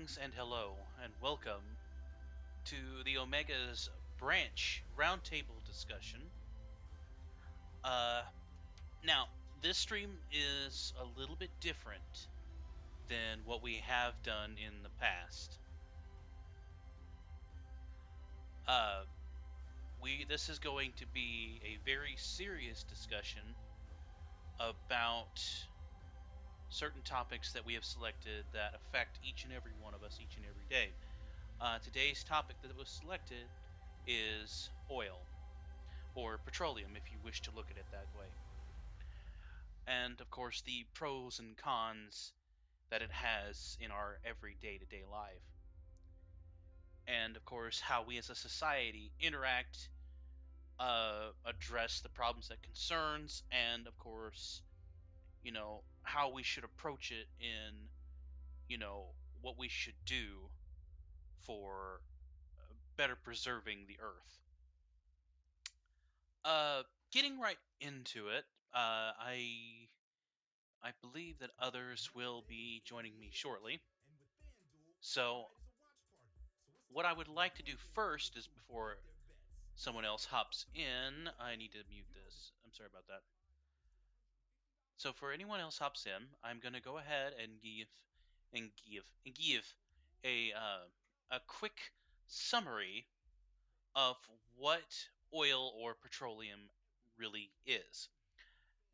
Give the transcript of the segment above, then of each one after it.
Greetings and hello, and welcome to the Omega's branch roundtable discussion. Uh, now, this stream is a little bit different than what we have done in the past. Uh, this is going to be a very serious discussion about certain topics that we have selected that affect each and every one of us each and every day. Today's topic that was selected is oil, or petroleum if you wish to look at it that way. And of course, the pros and cons that it has in our everyday to day life. And of course, how we as a society interact, address the problems that concerns, and of course, how we should approach it in, you know, what we should do for better preserving the earth. Uh, Getting right into it, I believe that others will be joining me shortly. So, what I would like to do first is before someone else hops in, I need to mute this. I'm sorry about that. So, for anyone else hops in, I'm going to go ahead and give a quick summary of what oil or petroleum really is.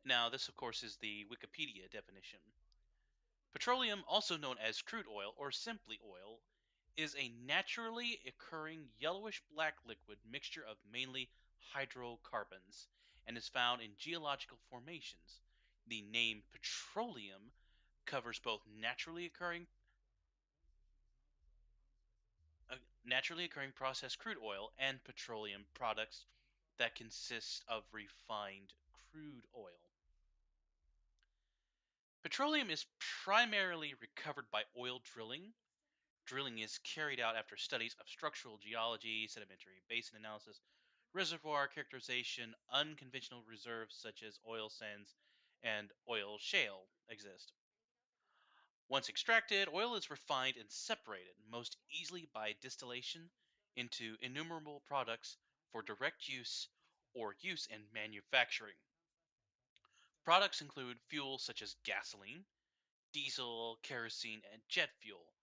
Now, this of course is the Wikipedia definition. Petroleum, also known as crude oil or simply oil, is a naturally occurring yellowish-black liquid mixture of mainly hydrocarbons and is found in geological formations. The name petroleum covers both naturally occurring processed crude oil and petroleum products that consist of refined crude oil. Petroleum is primarily recovered by oil drilling. Drilling is carried out after studies of structural geology, sedimentary basin analysis, reservoir characterization, unconventional reserves such as oil sands and oil shale exist. Once extracted, oil is refined and separated, most easily by distillation, into innumerable products for direct use or use in manufacturing. Products include fuels such as gasoline, diesel, kerosene, and jet fuel,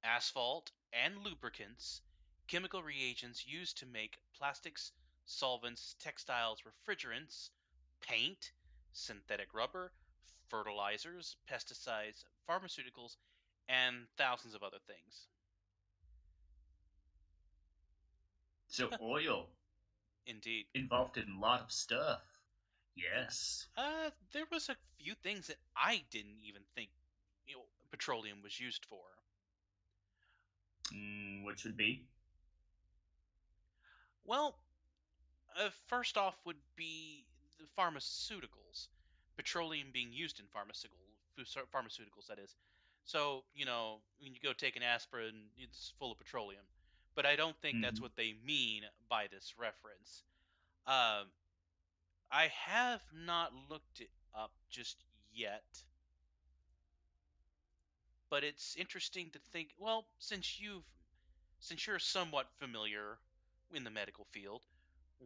asphalt and lubricants, chemical reagents used to make plastics, solvents, textiles, refrigerants, paint, synthetic rubber, fertilizers, pesticides, pharmaceuticals, and thousands of other things. So oil Indeed. involved in a lot of stuff. Yes. There was a few things that I didn't even think, petroleum was used for. Which would be? Well, first off would be the pharmaceuticals, petroleum being used in pharmaceuticals. That is, so when you go take an aspirin, it's full of petroleum, but I don't think that's Hmm. what they mean by this reference. Um, I have not looked it up just yet, but it's interesting to think. Well, since you're somewhat familiar in the medical field,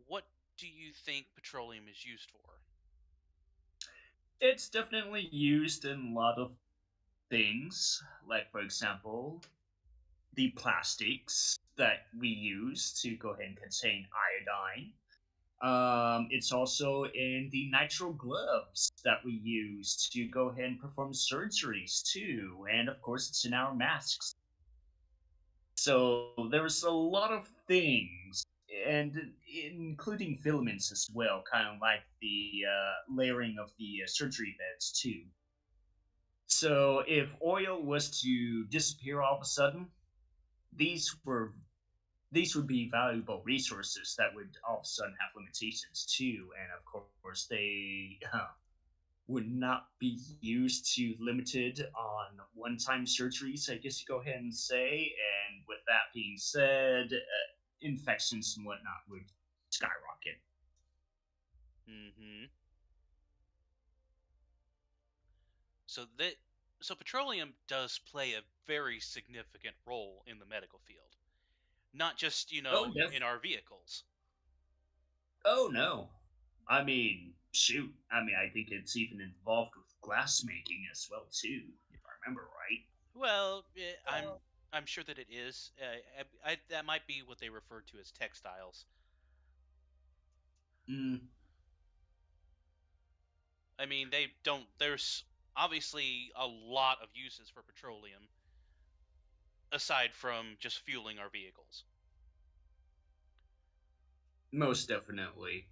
what do you think petroleum is used for? It's definitely used in a lot of things, like, for example, the plastics that we use to go ahead and contain iodine. It's also in the nitrile gloves that we use to go ahead and perform surgeries, too. And of course, it's in our masks. So there's a lot of things, and including filaments as well, kind of like the layering of the surgery beds too. So if oil was to disappear all of a sudden, these were these would be valuable resources that would all of a sudden have limitations too, and of course they would not be used to limited on one-time surgeries, I guess you go ahead and say. And with that being said, infections and whatnot would skyrocket. Hmm. So that. So petroleum does play a very significant role in the medical field, not just Oh, in our vehicles. oh no. I mean, shoot. I mean, I think it's even involved with glass making as well too, if I remember right. Well, I'm sure that it is. That might be what they refer to as textiles. Mm, I mean, they don't. There's obviously a lot of uses for petroleum aside from just fueling our vehicles. most definitely.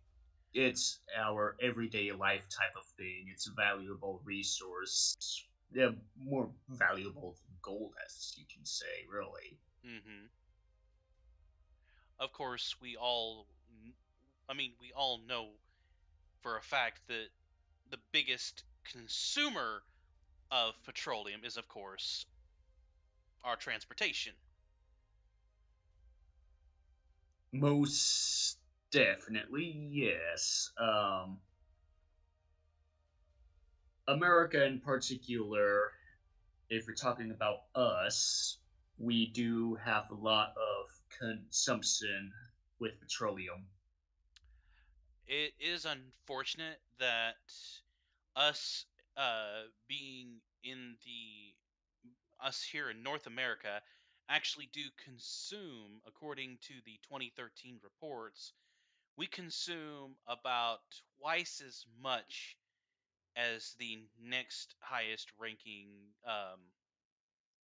It's our everyday life type of thing. It's a valuable resource. Yeah, more valuable than gold, as you can say, really. Hmm. Of course, I mean, we all know for a fact that the biggest consumer of petroleum is, of course, our transportation. Most definitely, yes. America in particular, if we're talking about us, we do have a lot of consumption with petroleum. It is unfortunate that us being in the us here in North America actually do consume, according to the 2013 reports, we consume about twice as much as the next highest ranking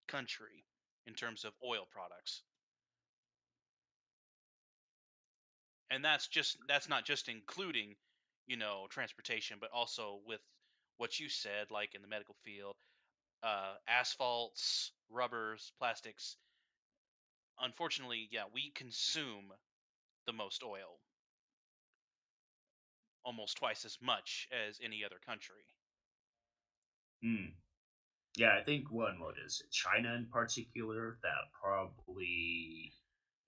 country in terms of oil products. And that's not just including, transportation, but also with what you said, like in the medical field, asphalts, rubbers, plastics. Unfortunately, yeah, we consume the most oil, almost twice as much as any other country. Hmm. Yeah, I think one, what is it, China in particular, that probably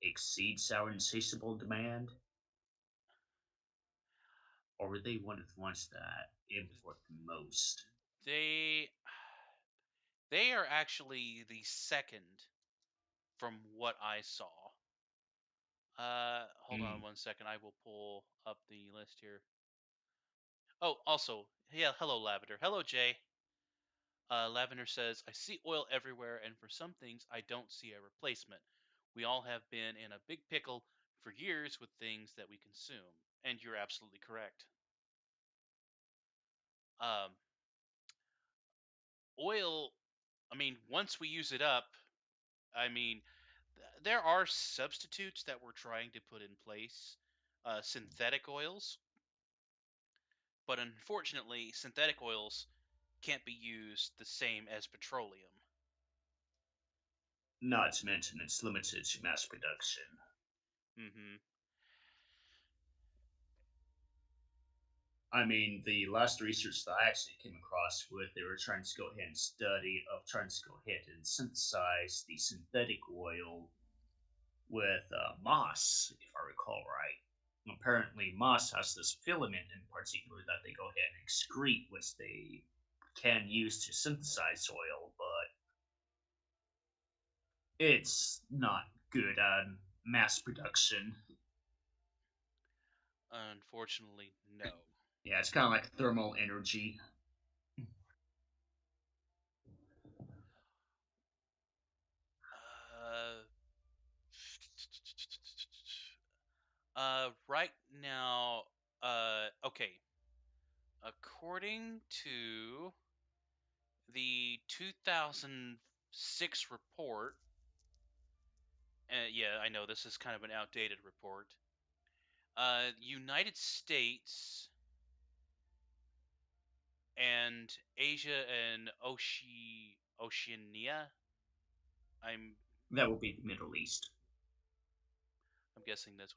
exceeds our insatiable demand? Or were they one of the ones that import the most? They they are actually the second from what I saw. Hold on Hmm. 1 second. I will pull up the list here. Oh, also, yeah, hello Lavender. Hello Jay. Lavender says, I see oil everywhere, and for some things, I don't see a replacement. We all have been in a big pickle for years with things that we consume. And you're absolutely correct. Um, Oil, I mean, once we use it up, I mean, there are substitutes that we're trying to put in place, synthetic oils, but unfortunately, synthetic oils can't be used the same as petroleum. Not to mention it's limited to mass production. Hmm. I mean, the last research that I actually came across with, they were trying to go ahead and trying to go ahead and synthesize the synthetic oil with moss, if I recall right. Apparently, moss has this filament in particular that they go ahead and excrete, which they can use to synthesize oil, but it's not good at mass production. Unfortunately, no. Yeah, it's kind of like thermal energy. Uh, right now, okay. According to the 2006 report, yeah, I know this is kind of an outdated report. United States and Asia and Oceania. I'm That would be the Middle East. I'm guessing that's.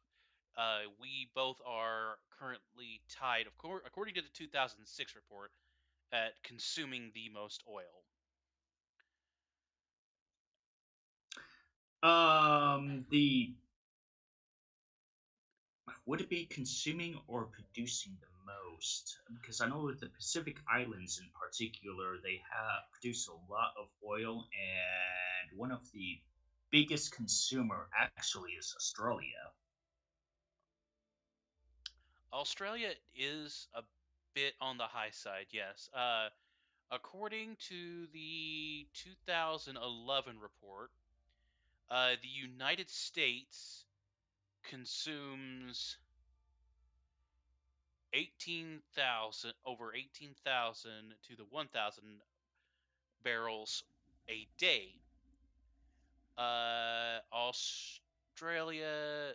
We both are currently tied, of course, according to the 2006 report, at consuming the most oil. The would it be consuming or producing the most? Because I know with the Pacific Islands in particular, they have produce a lot of oil, and one of the biggest consumer actually is Australia. Australia is a bit on the high side, yes. According to the 2011 report, the United States consumes 18,000 to the 1,000 barrels a day. Australia,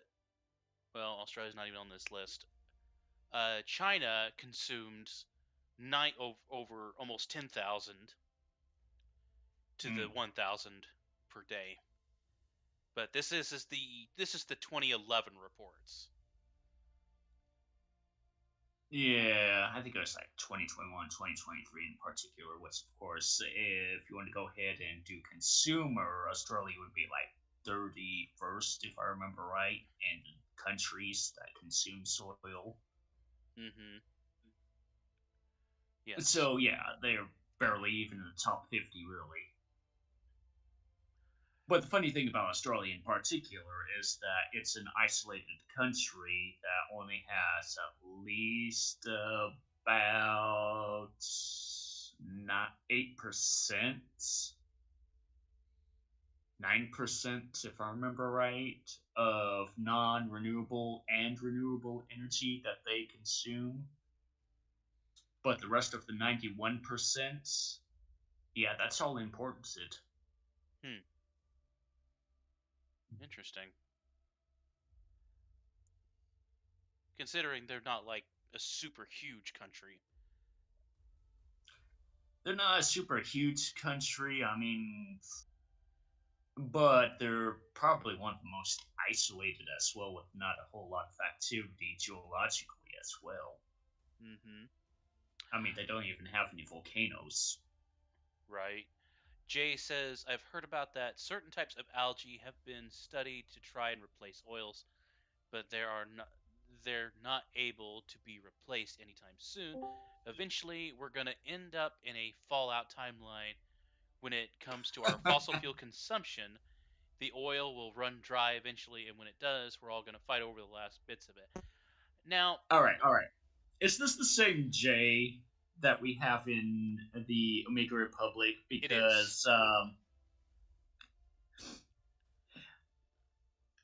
well, Australia's not even on this list. China consumed over almost 10,000 to the Mm. 1,000 per day. But this is the 2011 reports. Yeah, I think it was like 2021, 2023 in particular, which, of course, if you want to go ahead and do consumer, Australia would be like 31st, if I remember right, in countries that consume soil. Mm-hmm. Yes. So, yeah, they're barely even in the top 50, really. But the funny thing about Australia in particular is that it's an isolated country that only has at least about not 8%, 9%, if I remember right, of non-renewable and renewable energy that they consume. But the rest of the 91%, yeah, that's all imported. Hmm. Interesting. Considering they're not like a super huge country. They're not a super huge country. I mean, but they're probably one of the most isolated as well, with not a whole lot of activity geologically as well. Mm-hmm. I mean, they don't even have any volcanoes. Right. Jay says, I've heard about that. Certain types of algae have been studied to try and replace oils, but they're not able to be replaced anytime soon. Eventually, we're going to end up in a fallout timeline when it comes to our fossil fuel consumption. The oil will run dry eventually, and when it does, we're all going to fight over the last bits of it. Now, All right, all right. Is this the same J that we have in the Omega Republic? it is. Because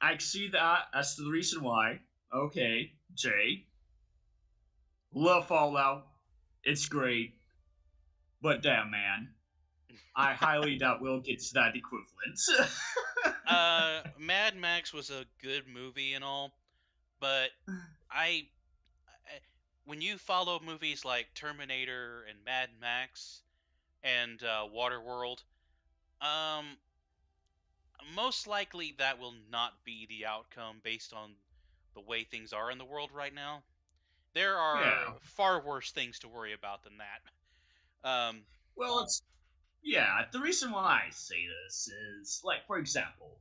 I see that as the reason why. Okay, J. Love Fallout. It's great. But damn, man. I highly doubt we'll get to that equivalent. Mad Max was a good movie and all, but I, I when you follow movies like Terminator and Mad Max and Waterworld, um, most likely that will not be the outcome based on the way things are in the world right now. There are Yeah. far worse things to worry about than that. Um, Well, it's yeah. The reason why I say this is, like, for example,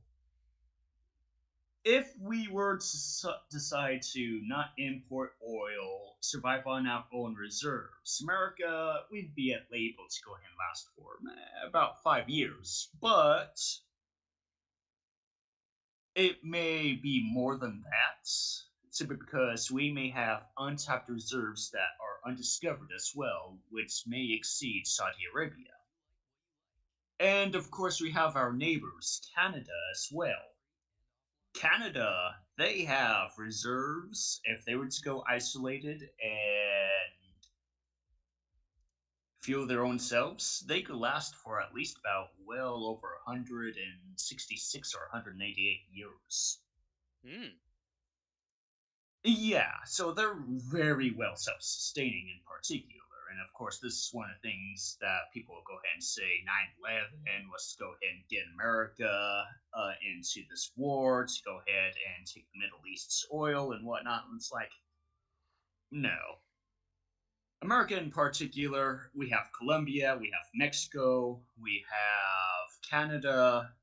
if we were to decide to not import oil, survive on our own reserves, America, we'd be able to go ahead and last for about 5 years. But it may be more than that, simply because we may have untapped reserves that are undiscovered as well, which may exceed Saudi Arabia. And of course, we have our neighbors, Canada, as well. Canada, they have reserves. If they were to go isolated and fuel their own selves, they could last for at least about well over 166 or 188 years. hmm, Yeah, so they're very well self sustaining in particular. And of course, this is one of the things that people will go ahead and say 9/11 was to go ahead and get America into this war, to go ahead and take the Middle East's oil and whatnot. And it's like, no. America in particular, we have Colombia, we have Mexico, we have Canada,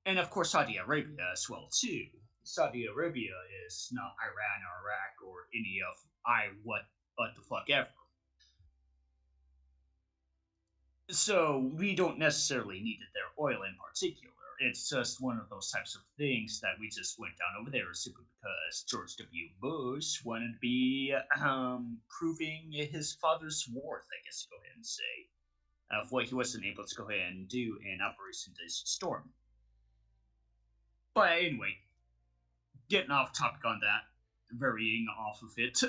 and of course Saudi Arabia as well too. Saudi Arabia is not Iran or Iraq or any of I what the fuck ever. So we don't necessarily need their oil in particular. It's just one of those types of things that we just went down over there simply because George W. Bush wanted to be proving his father's worth, I guess you go ahead and say, of what he wasn't able to go ahead and do in Operation Desert Storm. But anyway, getting off topic on that, varying off of it.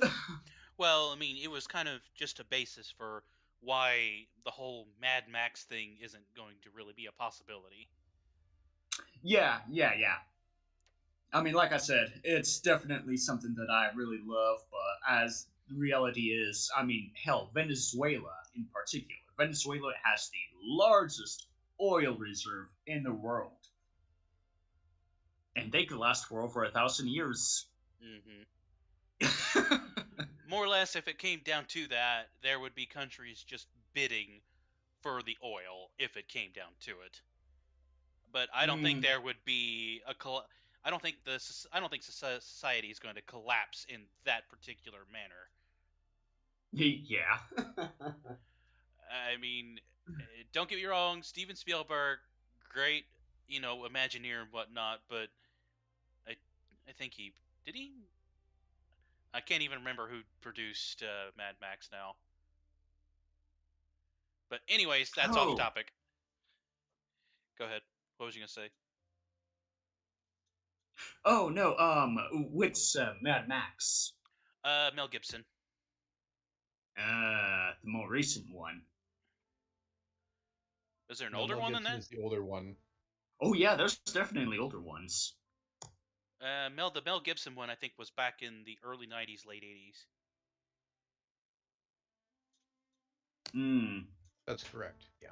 Well, I mean, it was kind of just a basis for why the whole Mad Max thing isn't going to really be a possibility. Yeah. I mean, like I said, it's definitely something that I really love, but as the reality is, I mean, hell, Venezuela in particular. Venezuela has the largest oil reserve in the world, and they could last for over 1,000 years. Hmm. More or less, if it came down to that, there would be countries just bidding for the oil if it came down to it. But I don't think mm, there would be a. I don't think society is going to collapse in that particular manner. yeah. I mean, don't get me wrong, Steven Spielberg, great, Imagineer and whatnot, but I, I think he did he. I can't even remember who produced Mad Max now. But anyways, that's off Oh, topic. Go ahead. What was you gonna say? oh no. Which Mad Max? Mel Gibson. The more recent one. Is there an No, older Mel one than Gibson that? is the older one. Oh yeah, there's definitely older ones. The Mel Gibson one I think was back in the early '90s, late '80s. Hmm. That's correct. Yeah.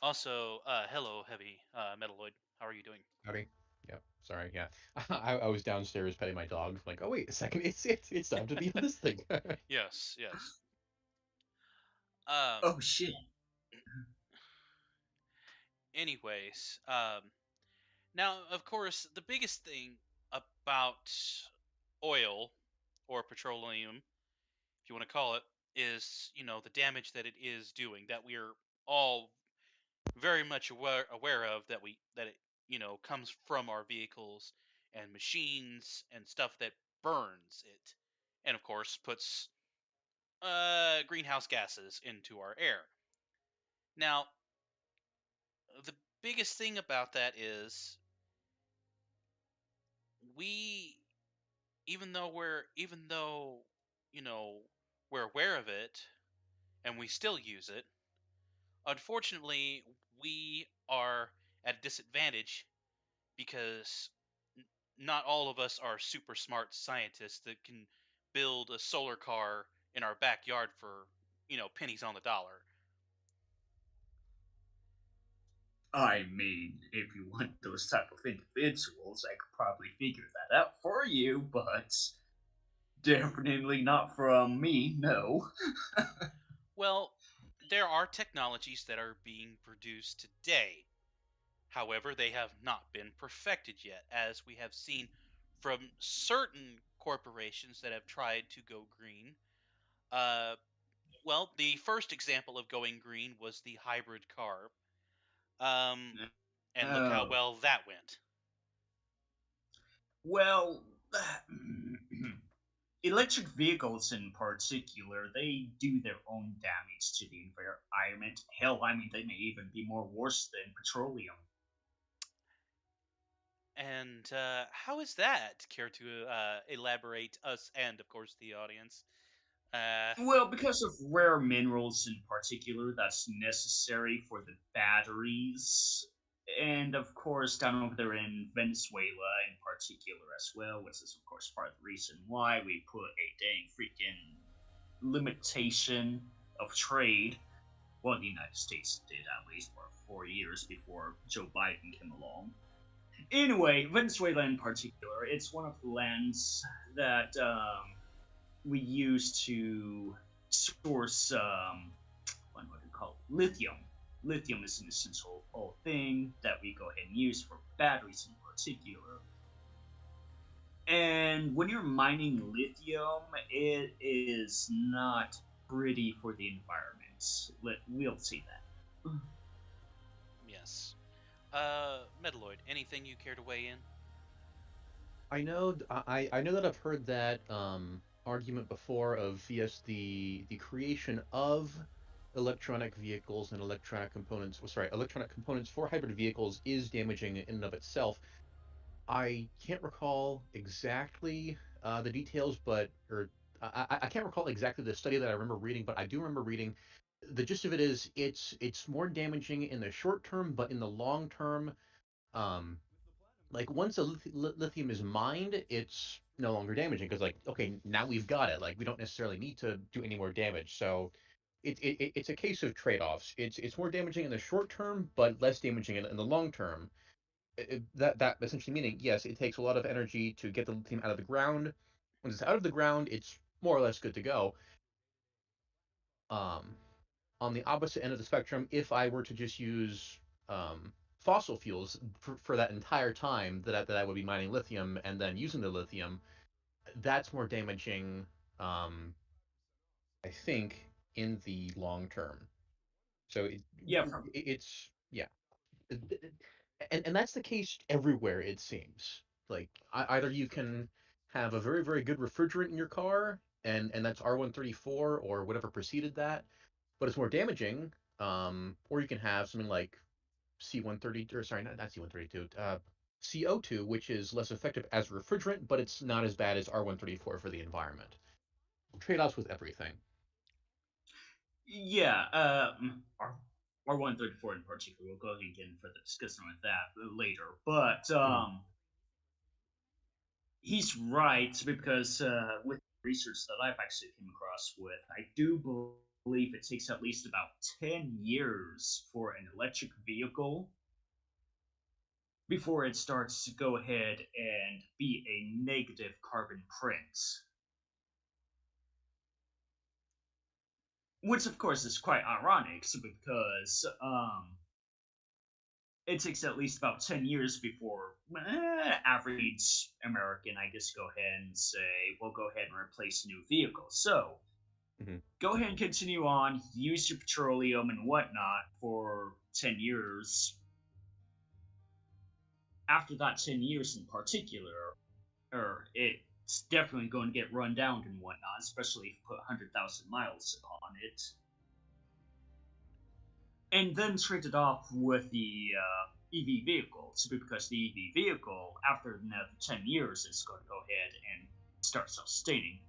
Also, hello, heavy metalloid. How are you doing? Howdy. Yeah. Sorry. Yeah. I was downstairs petting my dog. Like, oh wait a second, it's time to be on this thing. Yes, yes. Um. Oh shit. Anyways, now of course the biggest thing about oil or petroleum, if you want to call it, is the damage that it is doing. That we're all very much aware of that it comes from our vehicles and machines and stuff that burns it, and of course puts greenhouse gases into our air. Now, the biggest thing about that is we even though you know we're aware of it and we still use it, unfortunately we are at a disadvantage because not all of us are super smart scientists that can build a solar car in our backyard for pennies on the dollar. I mean, if you want those type of individuals, I could probably figure that out for you, but definitely not from me. No. Well, there are technologies that are being produced today. However, they have not been perfected yet, as we have seen from certain corporations that have tried to go green. Uh, well, the first example of going green was the hybrid car. Um, and look how Oh. well that went. Well, electric vehicles in particular, they do their own damage to the environment. Hell, I mean, they may even be more worse than petroleum. And how is that? Care to elaborate us and, of course, the audience? Uh, Well, because of rare minerals in particular that's necessary for the batteries. And of course, down over there in Venezuela in particular as well, which is of course part of the reason why we put a dang freaking limitation of trade. Well, the United States did at least for 4 years before Joe Biden came along. Anyway, Venezuela in particular, it's one of the lands that we use to source what do you call lithium. Lithium is an essential thing that we go ahead and use for batteries in particular. And when you're mining lithium, it is not pretty for the environment. We'll see that. Yes. Metaloid, anything you care to weigh in? I know that I've heard that argument before of yes, the creation of electronic vehicles and electronic components, well, sorry, electronic components for hybrid vehicles is damaging in and of itself. I can't recall exactly the details, but or I can't recall exactly the study that I remember reading, but I do remember reading the gist of it is it's more damaging in the short term, but in the long term, um, like once a lithium is mined, it's no longer damaging because like okay, now we've got it. Like we don't necessarily need to do any more damage. So it's a case of trade-offs. It's more damaging in the short term, but less damaging in the long term. That essentially meaning yes, it takes a lot of energy to get the lithium out of the ground. Once it's out of the ground, it's more or less good to go. Um, on the opposite end of the spectrum, if I were to just use fossil fuels for that entire time that I would be mining lithium and then using the lithium, that's more damaging, um, I think, in the long term. So Yeah, from it's yeah, and that's the case everywhere it seems. Like either you can have a very good refrigerant in your car, and that's R134 or whatever preceded that, but it's more damaging. Or you can have something like C130, or sorry, not C132, CO2, which is less effective as a refrigerant, but it's not as bad as R134 for the environment. Trade-offs with everything. yeah, our 134 in particular. We'll go ahead and get in further discussion with that later. But Mhm. he's right because with research that I've actually came across with, I do believe it takes at least about 10 years for an electric vehicle before it starts to go ahead and be a negative carbon print. Which, of course, is quite ironic because it takes at least about 10 years before average American, I guess, go ahead and say, we'll go ahead and replace new vehicles. So Mhm. go ahead and continue on, use your petroleum and whatnot for 10 years. After that 10 years in particular, it's definitely going to get run down and whatnot, especially if you put 100,000 miles upon it. And then trade it off with the EV vehicle, simply because the EV vehicle, after another 10 years, is going to go ahead and start self-sustaining.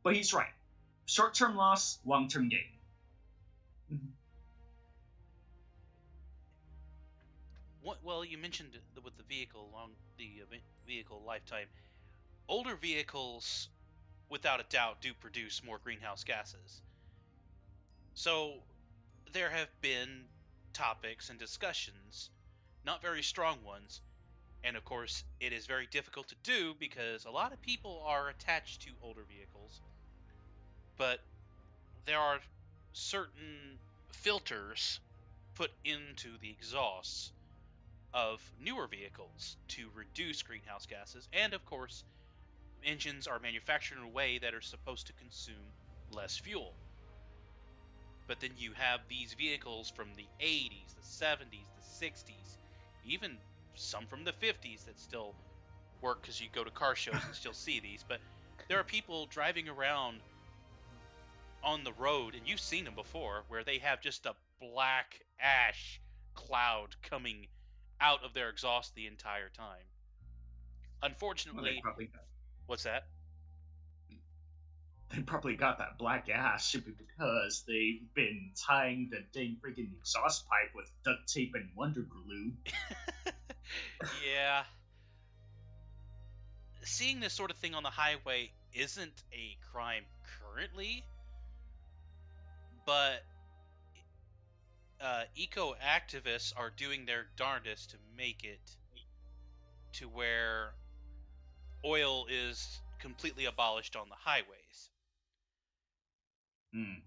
But he's right. Short-term loss, long-term gain. Well, you mentioned with the vehicle vehicle lifetime. Older vehicles, without a doubt, do produce more greenhouse gases. So there have been topics and discussions, not very strong ones, and of course, it is very difficult to do because a lot of people are attached to older vehicles, but there are certain filters put into the exhausts of newer vehicles to reduce greenhouse gases, and of course, engines are manufactured in a way that are supposed to consume less fuel. But then you have these vehicles from the 80s, the 70s, the 60s, even some from the 50s that still work because you go to car shows and still see these. But there are people driving around on the road, and you've seen them before, where they have just a black ash cloud coming out of their exhaust the entire time. Well, Unfortunately, what's that? they probably got that black ass simply because they've been tying the dang freaking exhaust pipe with duct tape and wonder glue. Yeah, seeing this sort of thing on the highway isn't a crime currently, but eco activists are doing their darndest to make it to where oil is completely abolished on the highways. Hmm.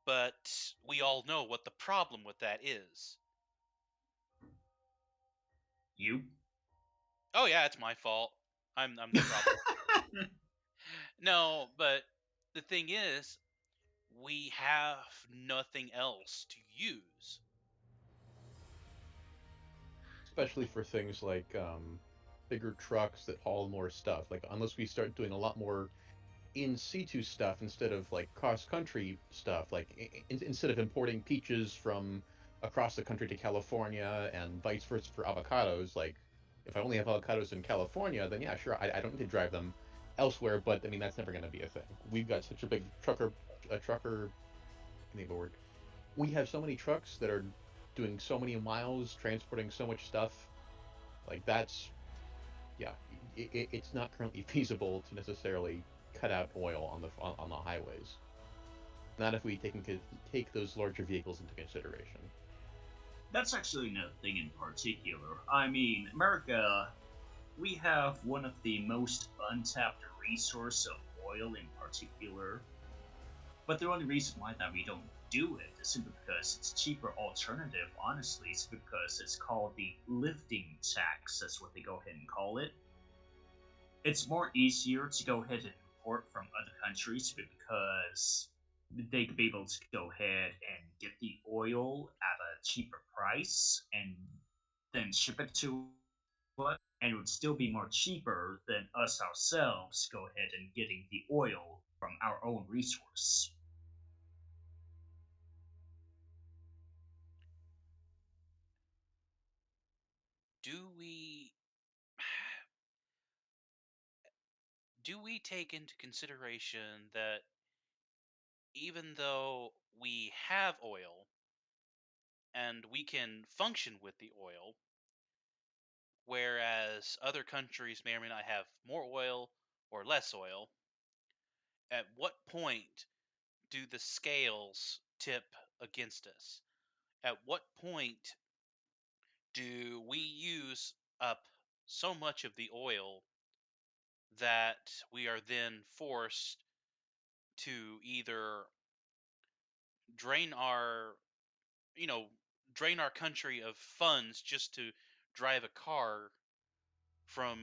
But we all know what the problem with that is. You? Oh yeah, it's my fault. I'm the problem. No, but the thing is, we have nothing else to use. Especially for things like bigger trucks that haul more stuff. Like unless we start doing a lot more in situ stuff instead of like cross country stuff, like instead of importing peaches from across the country to California and vice versa for avocados. Like if I only have avocados in California, then yeah, sure, I don't need to drive them elsewhere. But I mean that's never going to be a thing. We've got such a big trucker. Name a word. We have so many trucks that are doing so many miles, transporting so much stuff. Like that's yeah, it's not currently feasible to necessarily cut out oil on the highways. Not if we take those larger vehicles into consideration. That's actually another thing in particular. I mean, America, we have one of the most untapped resource of oil in particular. But the only reason why that we don't do it is simply because it's a cheaper alternative. Honestly, it's because it's called the lifting tax. That's what they go ahead and call it. It's more easier to go ahead and import from other countries because they could be able to go ahead and get the oil at a cheaper price and then ship it to us, and it would still be more cheaper than us ourselves go ahead and getting the oil from our own resource. Do we do we take into consideration that even though we have oil and we can function with the oil, whereas other countries may or may not have more oil or less oil, at what point do the scales tip against us? At what point do we use up so much of the oil that we are then forced to either drain our, you know, drain our country of funds just to drive a car from,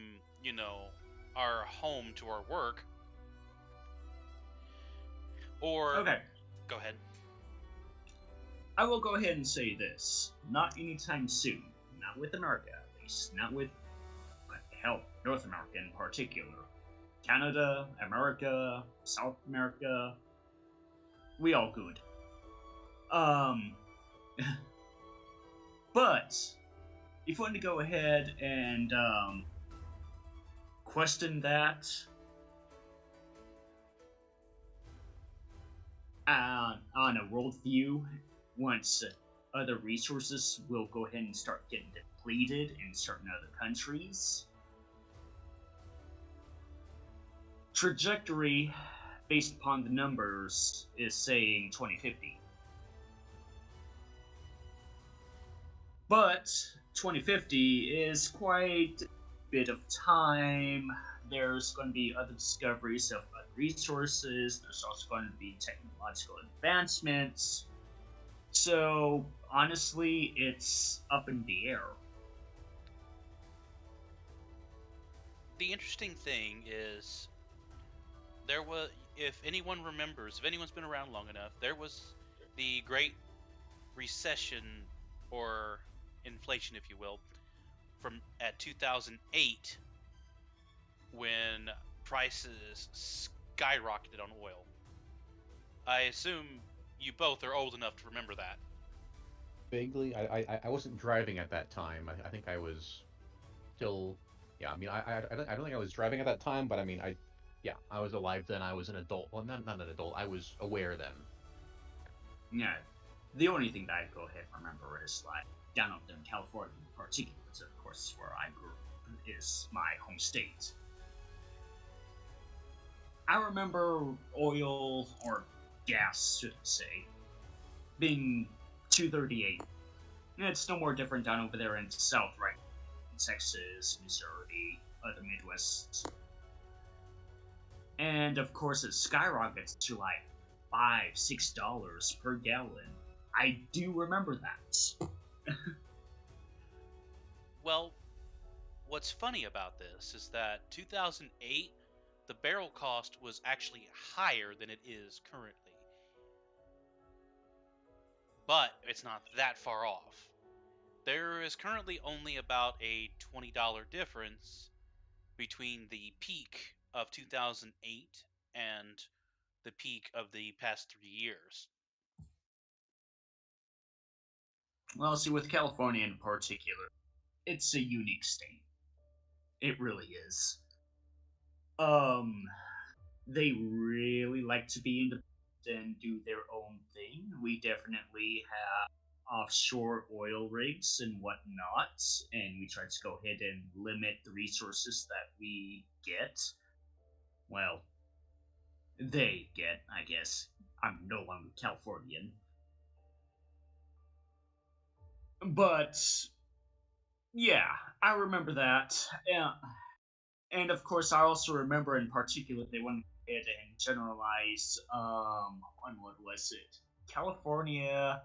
our home to our work, or Okay, go ahead. I will go ahead and say this. Not anytime soon. Not with America, at least. Not with, hell, North America in particular. Canada, America, South America, we all good. Um, but if you want to go ahead and question that on a worldview, once other resources will go ahead and start getting depleted in certain other countries, trajectory based upon the numbers is saying 2050. But 2050 is quite a bit of time. There's going to be other discoveries of other resources. There's also going to be technological advancements. So, honestly, it's up in the air. The interesting thing is there was, if anyone remembers, if anyone's been around long enough, there was the Great Recession, or inflation, if you will, from at 2008, when prices skyrocketed on oil. I assume you both are old enough to remember that. Vaguely, I wasn't driving at that time. I think I was still, yeah. I mean, I don't think I was driving at that time, but I mean, yeah, I was alive then. I was an adult. Well, not an adult. I was aware then. Yeah, the only thing that I go ahead and remember is like down up in California in particular, of course, where I grew up, is my home state. I remember oil or gas, should I say, being 238. It's no more different down over there in the South, right? Texas, Missouri, other Midwest. And of course, it skyrockets to like $5, $6 per gallon. I do remember that. Well, what's funny about this is that 2008, the barrel cost was actually higher than it is currently, but it's not that far off. There is currently only about a $20 difference between the peak of 2008 and the peak of the past 3 years. Well, see, with California in particular, it's a unique state. It really is. Um, they really like to be independent and do their own thing. We definitely have offshore oil rigs and whatnot, and we try to go ahead and limit the resources that we get. Well, they get, I guess. I'm no longer Californian. But yeah, I remember that. Yeah. And of course, I also remember in particular they went ahead and generalized, on what was it? California,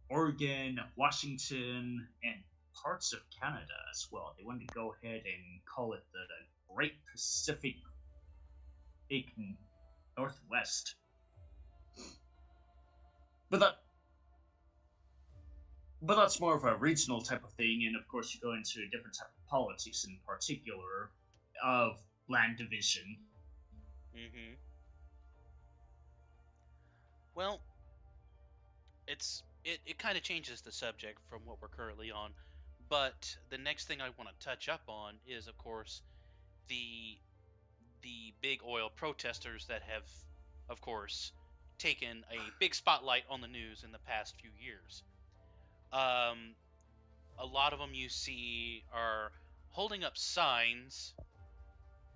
Oregon, Washington, and parts of Canada as well. They wanted to go ahead and call it the Great Pacific Northwest. But that but that's more of a regional type of thing, and of course you go into a different type of politics in particular of land division. Mm-hmm. Well, it kind of changes the subject from what we're currently on, but the next thing I want to touch up on is, of course, the the big oil protesters that have, of course, taken a big spotlight on the news in the past few years. Um, a lot of them you see are holding up signs,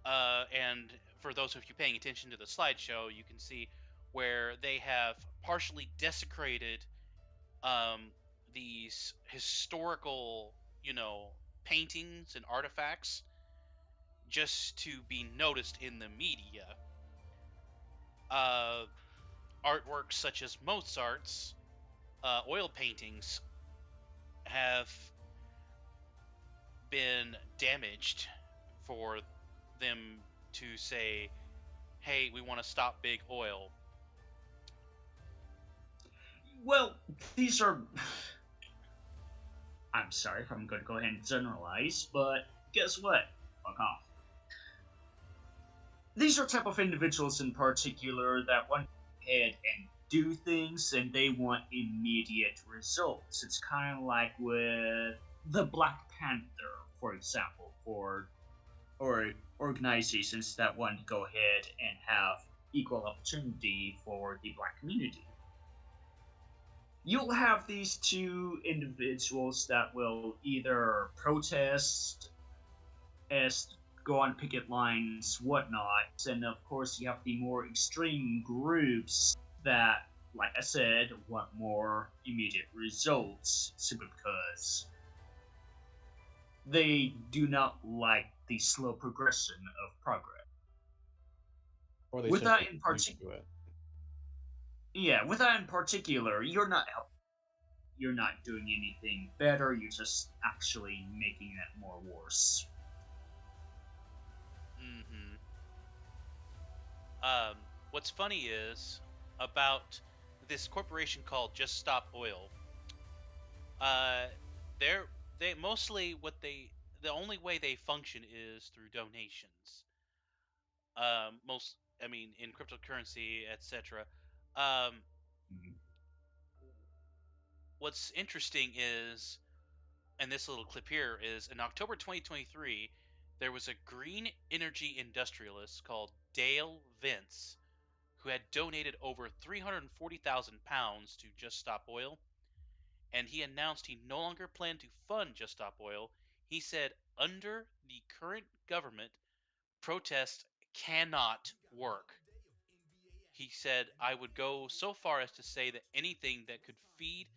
and for those of you paying attention to the slideshow, you can see where they have partially desecrated um, these historical, you know, paintings and artifacts just to be noticed in the media. Uh, Artworks such as Mozart's oil paintings have been damaged for them to say, hey, we want to stop big oil. Well, these are. I'm sorry if I'm going to go ahead and generalize, but guess what? Fuck off. These are type of individuals in particular that want to go ahead and do things and they want immediate results. It's kind of like with the Black Panther, for example, or organizations that want to go ahead and have equal opportunity for the black community. You'll have these two individuals that will either protest as go on picket lines, whatnot, and of course you have the more extreme groups that, like I said, want more immediate results simply because they do not like the slow progression of progress. Or they With that simply in refuse to particular, do it. yeah, with that in particular, you're not helping. You're not doing anything better. You're just actually making it more worse. Mm-hmm. What's funny is about this corporation called Just Stop Oil. Uh, they're they mostly what they the only way they function is through donations. Most I mean in cryptocurrency, etc. Um, Mhm. what's interesting is, and this little clip here is in October 2023, there was a green energy industrialist called Dale Vince who had donated over 340,000 pounds to Just Stop Oil, and he announced he no longer planned to fund Just Stop Oil. He said, under the current government, protest cannot work. He said, I would go so far as to say that anything that could feed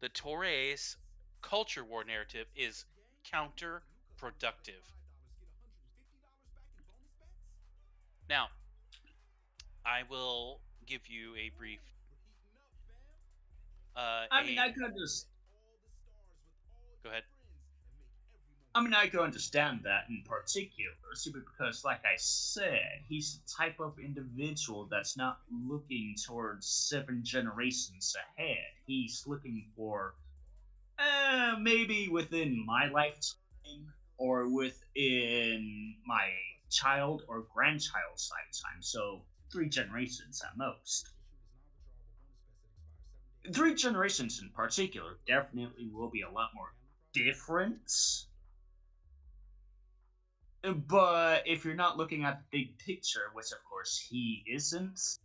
the Torres culture war narrative is counterproductive. Now, I will give you a brief I mean, a I could just go ahead. I mean, I can understand that in particular, simply because, like I said, he's the type of individual that's not looking towards 7 generations ahead. He's looking for, maybe within my lifetime or within my child or grandchild's lifetime. So, 3 generations at most. 3 generations in particular definitely will be a lot more different. But if you're not looking at the big picture, which of course he isn't,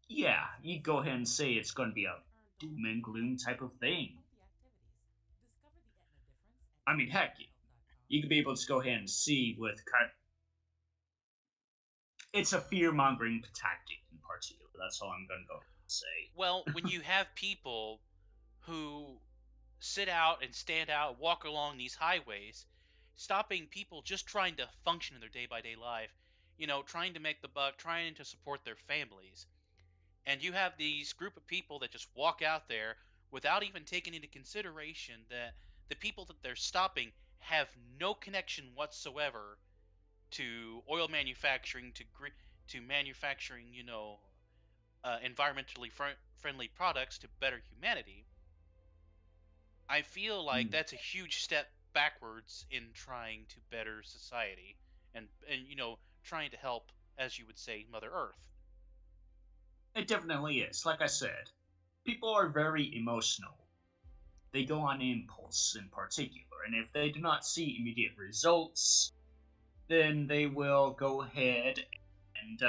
yeah, you go ahead and say it's going to be a doom and gloom type of thing. I mean, heck, you could be able to go ahead and see with it's a fear mongering tactic in particular. That's all I'm going to go ahead and say. Well, when you have people who sit out and stand out, walk along these highways, stopping people just trying to function in their day by day life, trying to make the buck, trying to support their families. And you have these group of people that just walk out there without even taking into consideration that the people that they're stopping have no connection whatsoever to oil manufacturing, to manufacturing, environmentally friendly products to better humanity. I feel like Mm. that's a huge step backwards in trying to better society and trying to help, as you would say, Mother Earth. It definitely is. Like I said, people are very emotional. They go on impulse in particular, and if they do not see immediate results, then they will go ahead and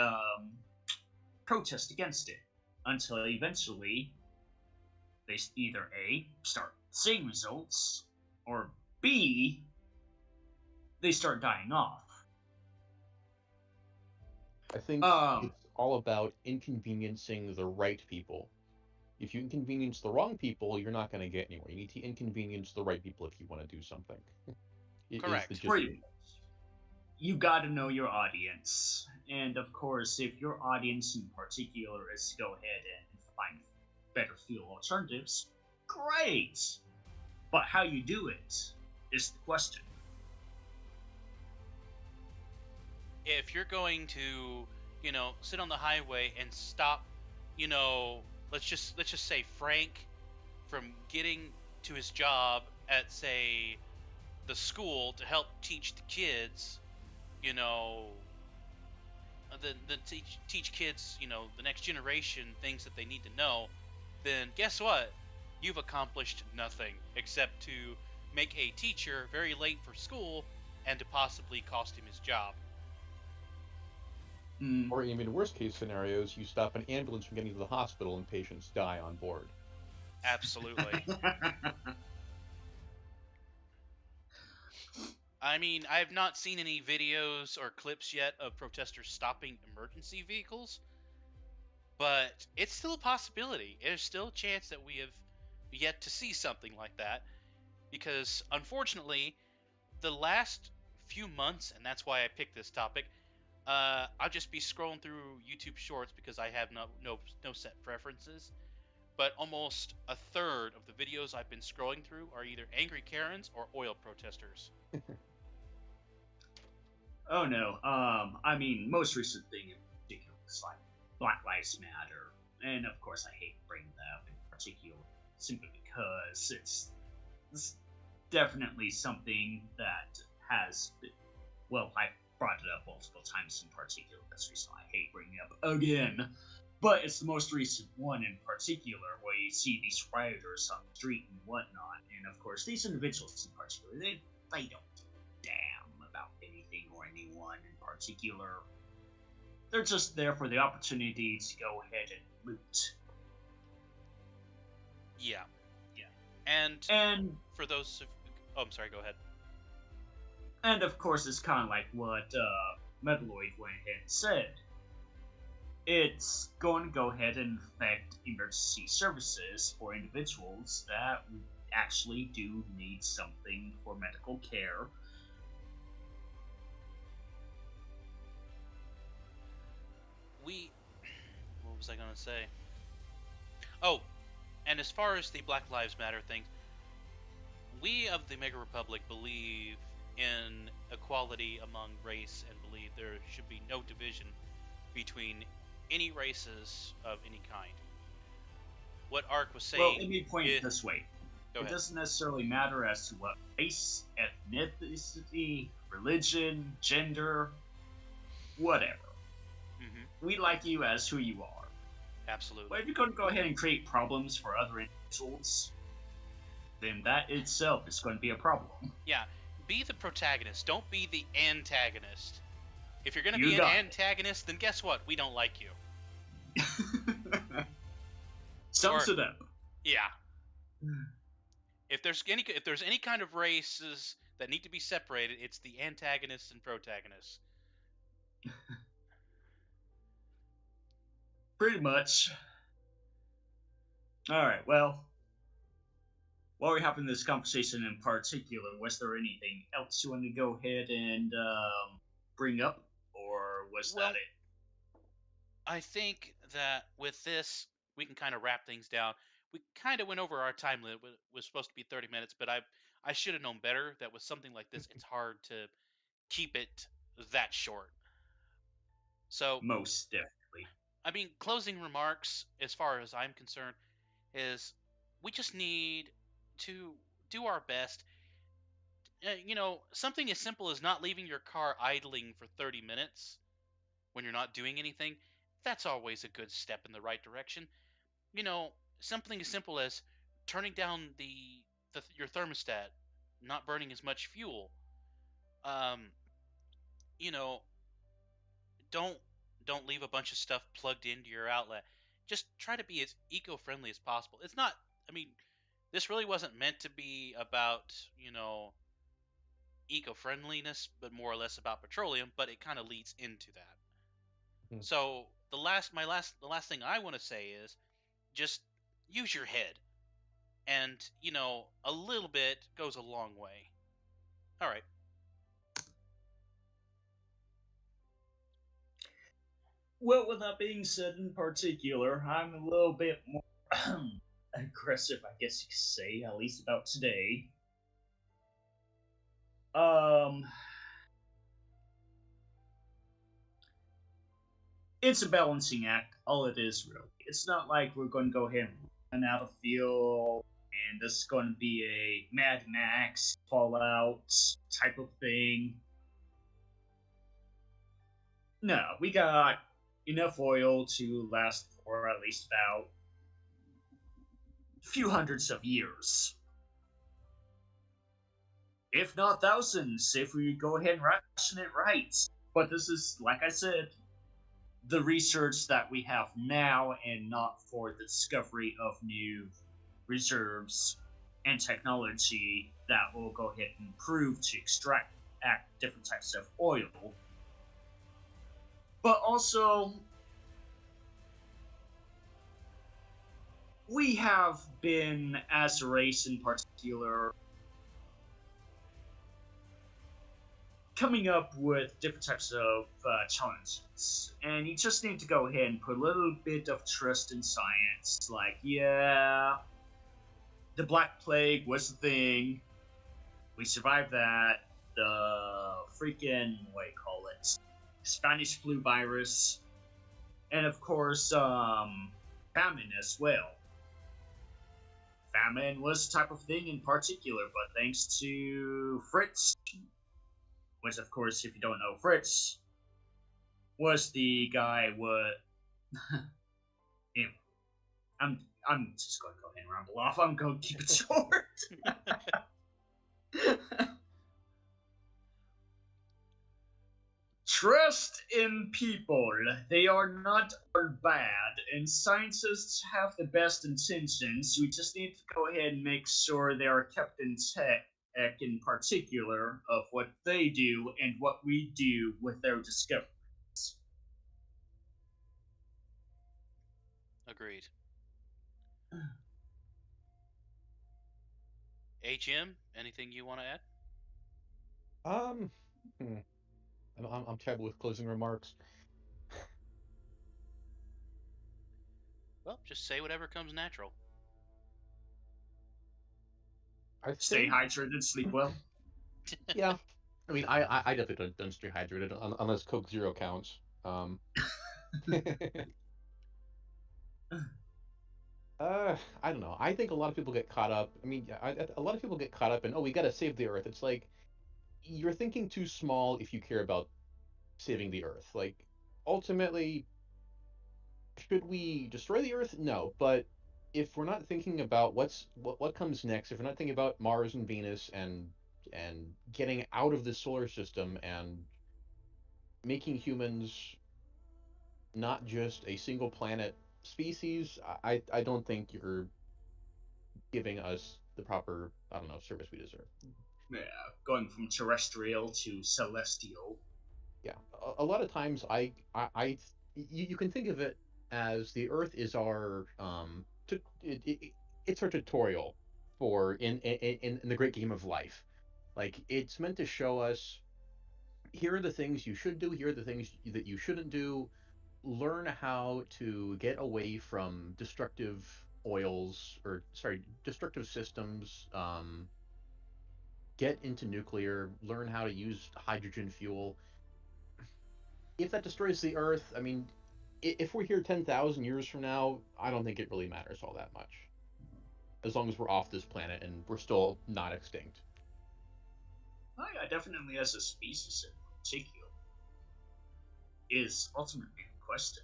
protest against it until eventually they either A, start seeing results, or B, they start dying off. I think Um, it's all about inconveniencing the right people. If you inconvenience the wrong people, you're not going to get anywhere. You need to inconvenience the right people if you want to do something. It is the Correct. gist of pretty it. you got to know your audience. And of course, if your audience in particular is to go ahead and find better fuel alternatives, great. But how you do it is the question. If you're going to, sit on the highway and stop, you know, let's just say Frank from getting to his job at, say, the school to help teach the kids, you know, the teach kids, the next generation things that they need to know, then guess what? You've accomplished nothing except to make a teacher very late for school and to possibly cost him his job. Mm. Or even worst case scenarios, you stop an ambulance from getting to the hospital and patients die on board. Absolutely. I mean, I have not seen any videos or clips yet of protesters stopping emergency vehicles, but it's still a possibility. There's still a chance that we have yet to see something like that because, unfortunately, the last few months, and that's why I picked this topic, I'll just be scrolling through YouTube Shorts because I have no set preferences. But almost a third of the videos I've been scrolling through are either angry Karens or oil protesters. Oh no. I mean, most recent thing in particular is like Black Lives Matter, and of course, I hate bringing that up in particular, simply because it's definitely something that has. Well, I brought it up multiple times in particular. That's the reason I hate bringing it up again. But it's the most recent one in particular, where you see these rioters on the street and whatnot, and of course, these individuals in particular, they don't give a damn about anything or anyone in particular. They're just there for the opportunity to go ahead and loot. Yeah. Yeah. And And for those of, oh, I'm sorry, go ahead. and of course, it's kind of like what Metaloid went ahead and said. It's going to go ahead and affect emergency services for individuals that actually do need something for medical care. We, what was I going to say? Oh, and as far as the Black Lives Matter thing, we of the Mega Republic believe in equality among race and believe there should be no division between any races of any kind. What Ark was Well, saying let me point it is, this way. go It ahead. doesn't necessarily matter as to what race, ethnicity, religion, gender, whatever. Hmm. We like you as who you are. But Absolutely. if you're going to go ahead and create problems for other individuals, then that itself is going to be a problem. Yeah, be the protagonist. Don't be the antagonist. If you're going to You be an got antagonist, then guess what? We don't like you. it. Or Sums it up. yeah, if there's any kind of races that need to be separated, it's the antagonists and protagonists. Pretty much. Alright, well, while we're having this conversation in particular, was there anything else you want to go ahead and bring up? Or was that Well, it? I think that with this, we can kind of wrap things down. We kind of went over our time limit. It was supposed to be 30 minutes, but I should have known better that with something like this, it's hard to keep it that short. So, Most definitely. I mean, closing remarks, as far as I'm concerned, is we just need to do our best. Something as simple as not leaving your car idling for 30 minutes when you're not doing anything, that's always a good step in the right direction. Something as simple as turning down your thermostat, not burning as much fuel. Um, you know, don't don't leave a bunch of stuff plugged into your outlet. Just try to be as eco-friendly as possible. It's not. I mean, this really wasn't meant to be about eco-friendliness, but more or less about petroleum. But it kind of leads into that. Hmm. So the last thing I want to say is just use your head, and a little bit goes a long way. All right. Well, with that being said, in particular, I'm a little bit more aggressive, I guess you could say, at least about today. Um, it's a balancing act. All it is, really. It's not like we're going to go ahead and run out of fuel, and this is going to be a Mad Max Fallout type of thing. No, we got enough oil to last for at least about a few hundreds of years, if not thousands, if we go ahead and ration it right. But this is, like I said, the research that we have now, and not for the discovery of new reserves and technology that will go ahead and improve to extract different types of oil. But also, we have been, as a race in particular, coming up with different types of challenges. And you just need to go ahead and put a little bit of trust in science. Like, yeah, the Black Plague was the thing. We survived that. The freaking, what do you call it? Spanish flu virus. And of course, famine as well. Famine was a type of thing in particular, but thanks to Fritz, which of course, if you don't know Fritz, was the guy what anyway, I'm just gonna go ahead and ramble off. I'm gonna keep it short. Trust in people. They are not all bad, and scientists have the best intentions. We just need to go ahead and make sure they are kept in check, in particular, of what they do and what we do with their discoveries. Agreed. HM, anything you want to add? Um, hmm, I'm terrible with closing remarks. Well, just say whatever comes natural. I Stay think, hydrated, sleep well. yeah. I mean, I definitely don't stay hydrated unless Coke Zero counts. I don't know. I think a lot of people get caught up. I mean, a lot of people get caught up in, oh, we got to save the Earth. It's like you're thinking too small if you care about saving the Earth. Like, ultimately, should we destroy the Earth? No, but if we're not thinking about what comes next, if we're not thinking about Mars and Venus and getting out of the solar system and making humans not just a single planet species, I don't think you're giving us the proper, I don't know, service we deserve. Yeah, going from terrestrial to celestial. Yeah, a lot of times you can think of it as the Earth is our it's our tutorial for in the great game of life. Like it's meant to show us here are the things you should do, here are the things that you shouldn't do. Learn how to get away from destructive oils or sorry, destructive systems. Get into nuclear. Learn how to use hydrogen fuel. If that destroys the Earth, I mean, if we're here 10,000 years from now, I don't think it really matters all that much. As long as we're off this planet and we're still not extinct. Oh yeah, definitely as a species in particular, is ultimately the question.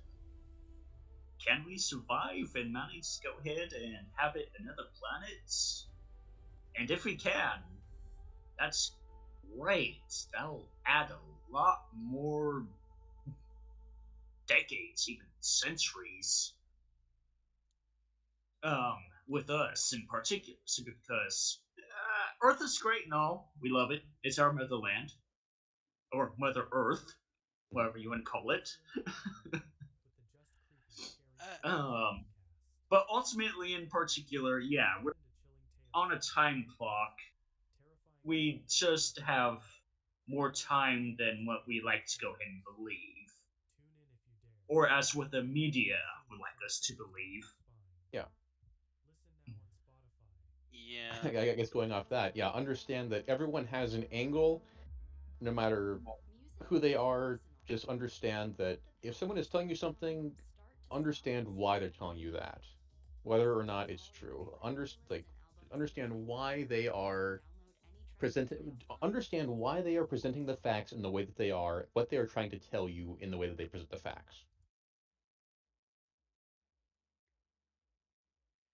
Can we survive and manage to go ahead and habit another planet? And if we can, that's great. That'll add a lot more decades, even centuries, um, with us in particular. Simply because Earth is great and all. We love it. It's our motherland. Or Mother Earth, whatever you want to call it. uh, Um, but ultimately, in particular, yeah, we're on a time clock. We just have more time than what we like to go ahead and believe. Or as what the media would like us to believe. Yeah. yeah. I guess going off that, yeah, understand that everyone has an angle, no matter who they are. Just understand that if someone is telling you something, understand why they're telling you that, whether or not it's true. Understand why they are understand why they are presenting the facts in the way that they are, what they are trying to tell you in the way that they present the facts.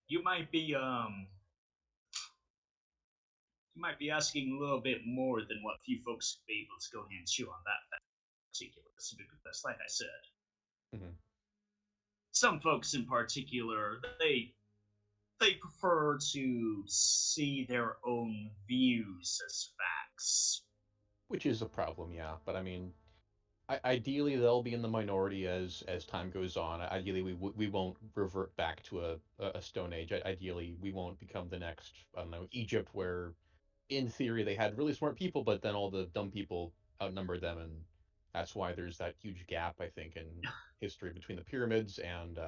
You might be you might be asking a little bit more than what few folks could be able to go ahead and chew on that particular because like I said, Hmm. some folks in particular, they prefer to see their own views as facts. Which is a problem, yeah. But I mean, ideally they'll be in the minority as time goes on. Ideally, we won't revert back to a stone age. Ideally, we won't become the next, I don't know, Egypt, where in theory they had really smart people, but then all the dumb people outnumbered them, and that's why there's that huge gap, I think, in history between the pyramids and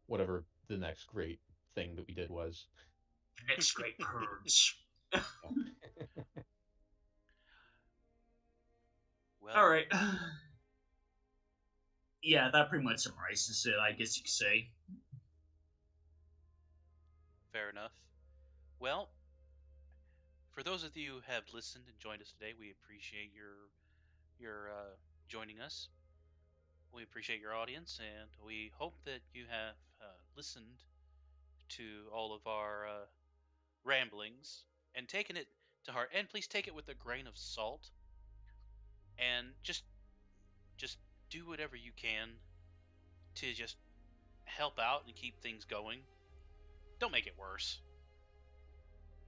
whatever the next great thing that we did was. The next great purge. Yeah. Well, All right. Yeah, that pretty much summarizes it, I guess you could say. fair enough. Well, for those of you who have listened and joined us today, we appreciate your joining us. We appreciate your audience, and we hope that you have listened to all of our ramblings and taken it to heart. And please take it with a grain of salt, and just do whatever you can to just help out and keep things going. Don't make it worse.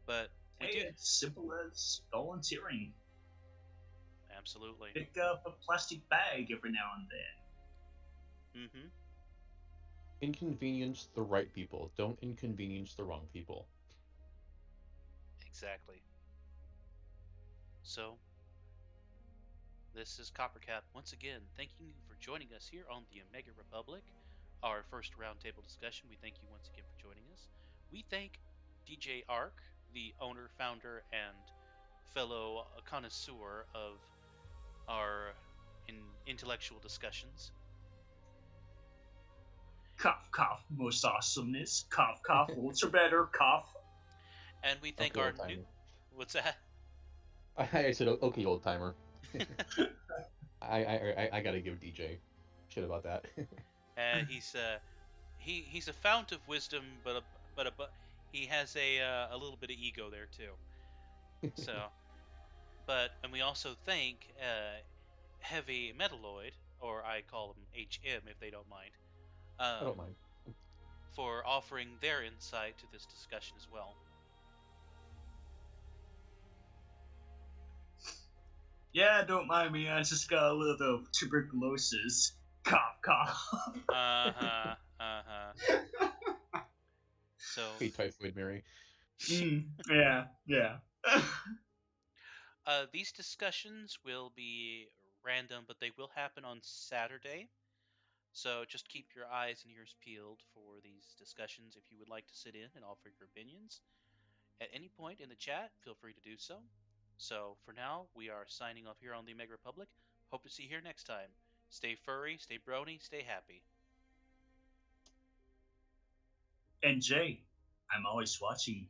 But we Hey, do it's simple as volunteering. absolutely. Pick up a plastic bag every now and then. Mm-hmm. Inconvenience the right people. Don't inconvenience the wrong people. Exactly. So this is Coppercap once again, thanking you for joining us here on the Omega Republic, our first roundtable discussion. We thank you once again for joining us. We thank DJ Arc the owner, founder, and fellow connoisseur of our intellectual discussions. Cough, cough, most awesomeness. Cough, cough, ultra better. Cough. And we thank Okay, our old new. timer. What's that? I said okay, old timer. I gotta give DJ shit about that. He's a fount of wisdom, but he has a little bit of ego there too. So, and we also thank Heavy Metalloid, or I call him HM if they don't mind, I don't mind. for offering their insight to this discussion as well. Yeah, don't mind me. I just got a little tuberculosis. Cough, cough. Uh huh. Uh huh. So, Hey, Typhoid Mary. Yeah, yeah. these discussions will be random, but they will happen on Saturday. So just keep your eyes and ears peeled for these discussions if you would like to sit in and offer your opinions. At any point in the chat, feel free to do so. So for now, we are signing off here on the Mega Republic. Hope to see you here next time. Stay furry, stay brony, stay happy. And Jay, I'm always watching.